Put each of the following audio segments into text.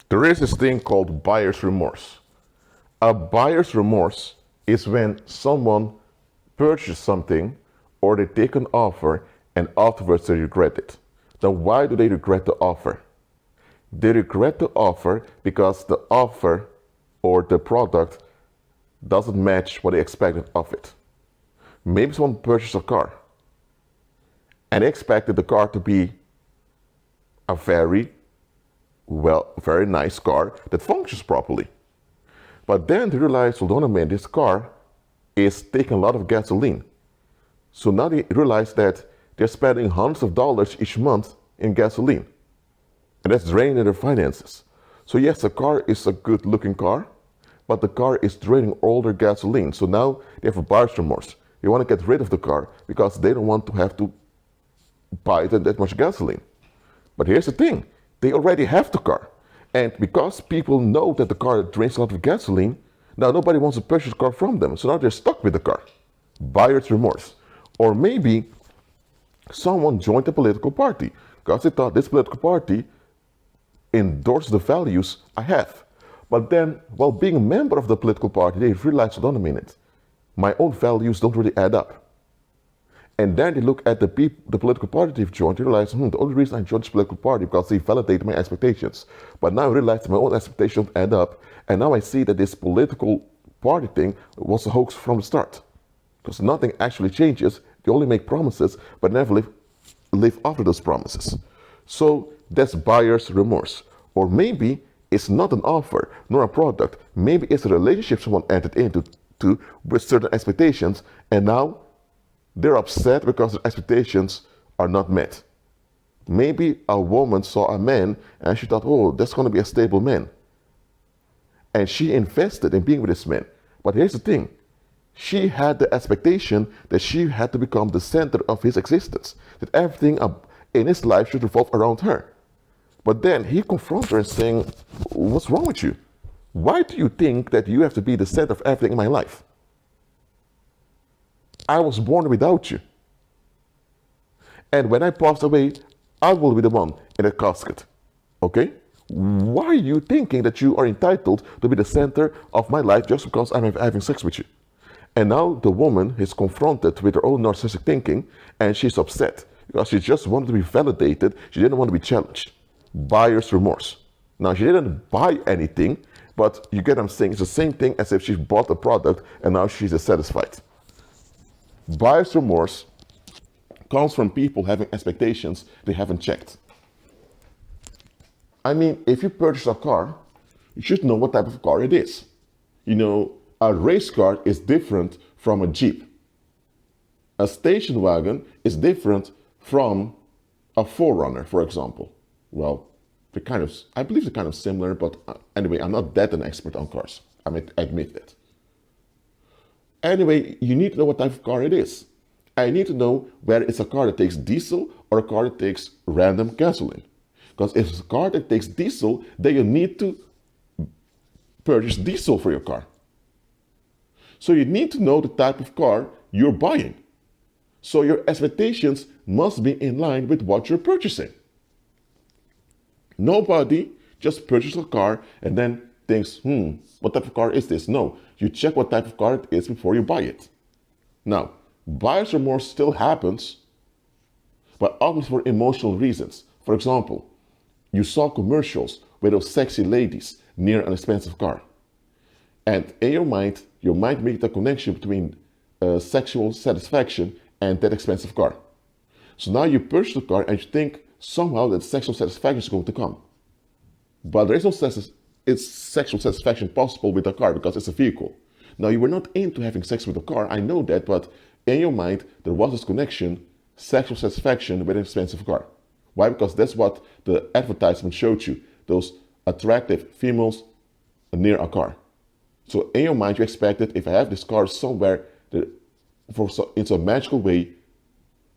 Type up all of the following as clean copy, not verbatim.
There is this thing called buyer's remorse. A buyer's remorse is when someone purchases something or they take an offer and afterwards they regret it. Now, why do they regret the offer? They regret the offer because the offer or the product doesn't match what they expected of it. Maybe someone purchased a car and they expected the car to be a very nice car that functions properly. But then they realized, hold on a minute, this car is taking a lot of gasoline. So now they realize that they're spending hundreds of dollars each month in gasoline. And that's draining their finances. So yes, the car is a good looking car, but the car is draining all their gasoline. So now they have a buyer's remorse. They want to get rid of the car because they don't want to have to buy that much gasoline. But here's the thing, they already have the car. And because people know that the car drains a lot of gasoline, now nobody wants to purchase the car from them. So now they're stuck with the car. Buyer's remorse. Or maybe someone joined a political party because they thought this political party endorses the values I have. But then, while being a member of the political party, they realized, hold on a minute, my own values don't really add up. And then they look at the political party they've joined, they realize, the only reason I joined this political party because they validated my expectations. But now I realize that my own expectations don't add up, and now I see that this political party thing was a hoax from the start. Because nothing actually changes, they only make promises, but never live after those promises. So that's buyer's remorse. Or maybe it's not an offer, nor a product. Maybe it's a relationship someone entered into with certain expectations, and now they're upset because their expectations are not met. Maybe a woman saw a man and she thought, oh, that's going to be a stable man. And she invested in being with this man. But here's the thing. She had the expectation that she had to become the center of his existence, that everything in his life should revolve around her. But then he confronts her and saying, what's wrong with you? Why do you think that you have to be the center of everything in my life? I was born without you. And when I pass away, I will be the one in a casket. Okay? Why are you thinking that you are entitled to be the center of my life just because I'm having sex with you? And now the woman is confronted with her own narcissistic thinking and she's upset because she just wanted to be validated. She didn't want to be challenged. Buyer's remorse. Now, she didn't buy anything, but you get what I'm saying? It's the same thing as if she bought a product and now she's dissatisfied. Buyer's remorse comes from people having expectations they haven't checked. I mean, if you purchase a car, you should know what type of car it is. You know, a race car is different from a Jeep. A station wagon is different from a 4Runner, for example. Well, I believe they're kind of similar, but anyway, I'm not that an expert on cars. I admit that. Anyway, you need to know what type of car it is. I need to know whether it's a car that takes diesel or a car that takes random gasoline. Because if it's a car that takes diesel, then you need to purchase diesel for your car. So you need to know the type of car you're buying. So your expectations must be in line with what you're purchasing. Nobody just purchases a car and then thinks, what type of car is this? No, you check what type of car it is before you buy it. Now, buyer's remorse still happens, but often for emotional reasons. For example, you saw commercials with those sexy ladies near an expensive car. And in your mind makes the connection between sexual satisfaction and that expensive car. So now you purchase the car and you think somehow that sexual satisfaction is going to come. But there is no sexual satisfaction possible with a car because it's a vehicle. Now, you were not into having sex with a car, I know that, but in your mind, there was this connection, sexual satisfaction with an expensive car. Why? Because that's what the advertisement showed you, those attractive females near a car. So in your mind, you expected, if I have this car somewhere, in some magical way,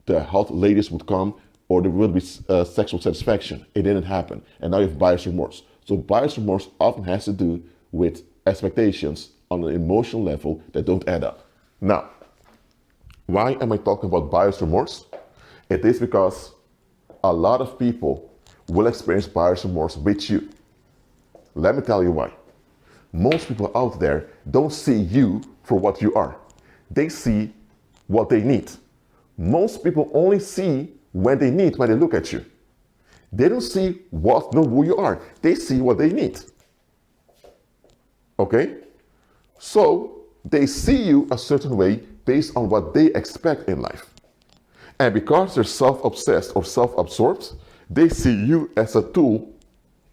the hot ladies would come or there will be sexual satisfaction. It didn't happen. And now you have buyer's remorse. So buyer's remorse often has to do with expectations on an emotional level that don't add up. Now, why am I talking about buyer's remorse? It is because a lot of people will experience buyer's remorse with you. Let me tell you why. Most people out there don't see you for what you are. They see what they need. Most people only see when they need when they look at you. They don't see what nor who you are. They see what they need. Okay? So they see you a certain way based on what they expect in life. And because they're self-obsessed or self-absorbed, they see you as a tool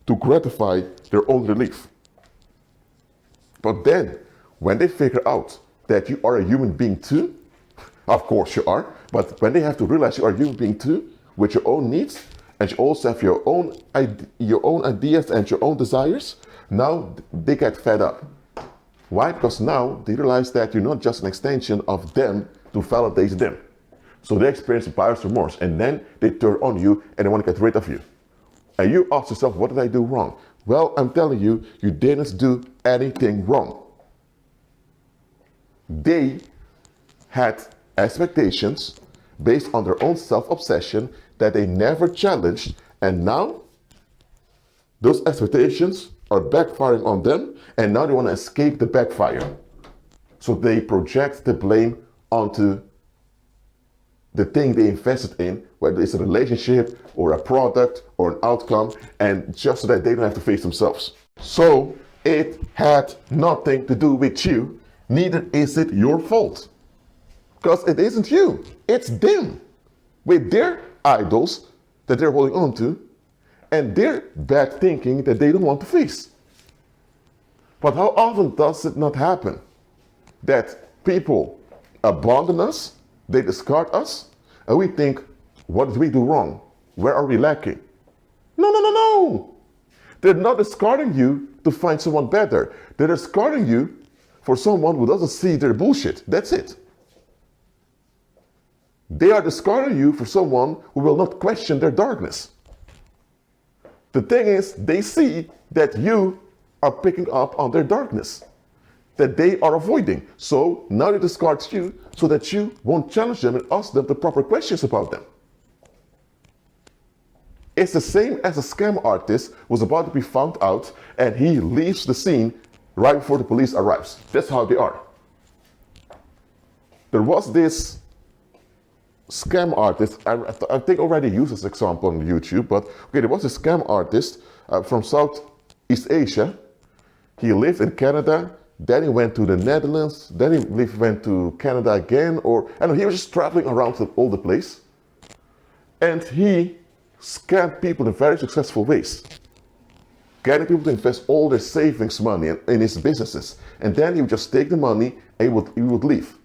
to gratify their own relief. But then, when they figure out that you are a human being too, of course you are, but when they have to realize you are a human being too, with your own needs, and you also have your own ideas and your own desires, now they get fed up. Why? Because now they realize that you're not just an extension of them to validate them. So they experience buyer's remorse, and then they turn on you and they want to get rid of you. And you ask yourself, what did I do wrong? Well, I'm telling you, you didn't do anything wrong. They had expectations based on their own self-obsession that they never challenged, and now those expectations are backfiring on them, and now they want to escape the backfire. So they project the blame onto the thing they invested in, whether it's a relationship or a product or an outcome, and just so that they don't have to face themselves. So it had nothing to do with you, neither is it your fault. Because it isn't you, it's them, with their idols that they're holding on to, and their bad thinking that they don't want to face. But how often does it not happen that people abandon us, they discard us, and we think, what did we do wrong? Where are we lacking? No. They're not discarding you to find someone better. They're discarding you for someone who doesn't see their bullshit. That's it. They are discarding you for someone who will not question their darkness. The thing is, they see that you are picking up on their darkness that they are avoiding. So now they discard you so that you won't challenge them and ask them the proper questions about them. It's the same as a scam artist was about to be found out and he leaves the scene right before the police arrives. That's how they are. There was this scam artist, I think already used this example on YouTube, but okay, there was a scam artist from Southeast Asia. He lived in Canada, then he went to the Netherlands, then he went to Canada again, or I don't know, he was just traveling around all the place. And he scammed people in very successful ways, getting people to invest all their savings money in his businesses. And then he would just take the money and he would leave.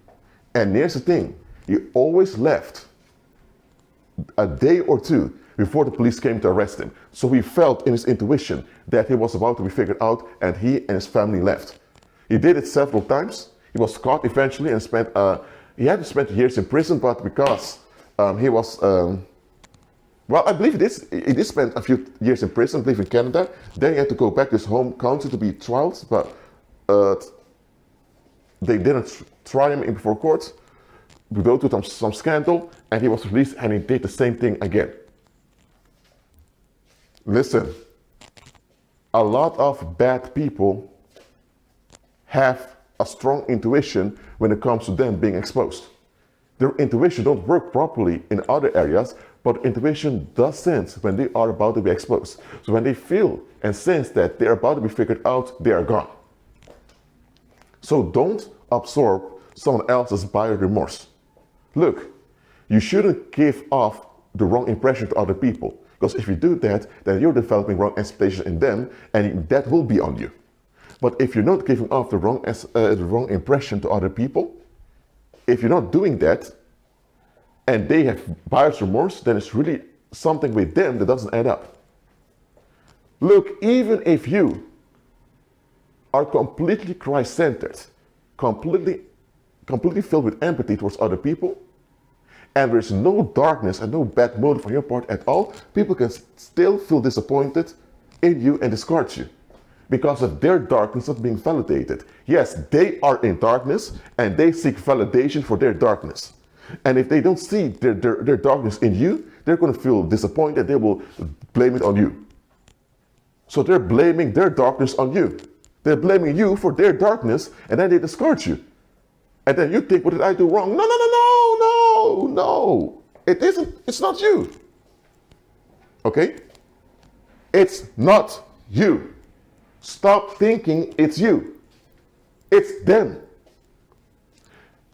And here's the thing, he always left a day or two before the police came to arrest him. So he felt in his intuition that he was about to be figured out, and he and his family left. He did it several times. He was caught eventually and he had to spend years in prison, but because he was, well, I believe he did spend a few years in prison, I believe in Canada. Then he had to go back to his home country to be tried, but they didn't try him before court. We go to some scandal, and he was released, and he did the same thing again. Listen, a lot of bad people have a strong intuition when it comes to them being exposed. Their intuition don't work properly in other areas, but intuition does sense when they are about to be exposed. So when they feel and sense that they're about to be figured out, they are gone. So don't absorb someone else's buyer remorse. Look, you shouldn't give off the wrong impression to other people, because if you do that, then you're developing wrong expectations in them, and that will be on you. But if you're not giving off the wrong impression to other people, if you're not doing that, and they have buyer's remorse, then it's really something with them that doesn't add up. Look, even if you are completely Christ-centered, completely filled with empathy towards other people, and there's no darkness and no bad motive on your part at all, people can still feel disappointed in you and discard you because of their darkness not being validated. Yes, they are in darkness and they seek validation for their darkness. And if they don't see their darkness in you, they're going to feel disappointed. They will blame it on you. So they're blaming their darkness on you. They're blaming you for their darkness, and then they discard you. And then you think, what did I do wrong? No, no, no, no, no, no. It isn't, it's not you. Okay? It's not you. Stop thinking it's you. It's them.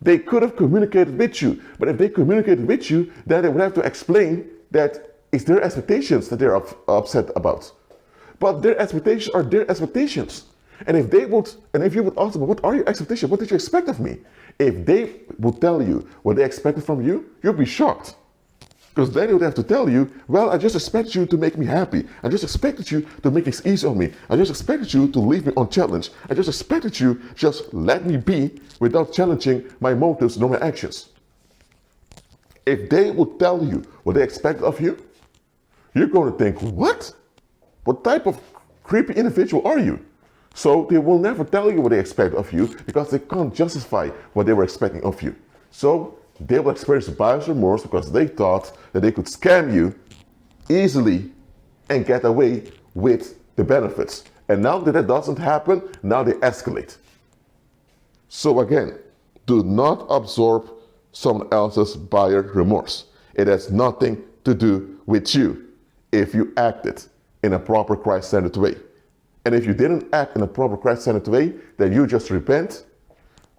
They could have communicated with you, but if they communicated with you, then they would have to explain that it's their expectations that they're upset about. But their expectations are their expectations. And if you would ask them, what are your expectations? What did you expect of me? If they would tell you what they expected from you, you'd be shocked. Because then they would have to tell you, well, I just expected you to make me happy. I just expected you to make things easy on me. I just expected you to leave me unchallenged. I just expected you just let me be without challenging my motives nor my actions. If they would tell you what they expect of you, you're going to think, what? What type of creepy individual are you? So they will never tell you what they expect of you because they can't justify what they were expecting of you. So they will experience buyer's remorse because they thought that they could scam you easily and get away with the benefits. And now that that doesn't happen, now they escalate. So again, do not absorb someone else's buyer remorse. It has nothing to do with you if you acted in a proper Christ-centered way. And if you didn't act in a proper Christ-centered way, then you just repent,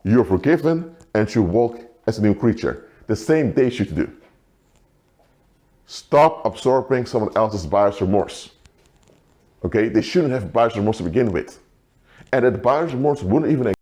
you're forgiven, and you walk as a new creature. The same they should do. Stop absorbing someone else's buyer's remorse. Okay? They shouldn't have buyer's remorse to begin with. And that buyer's remorse wouldn't even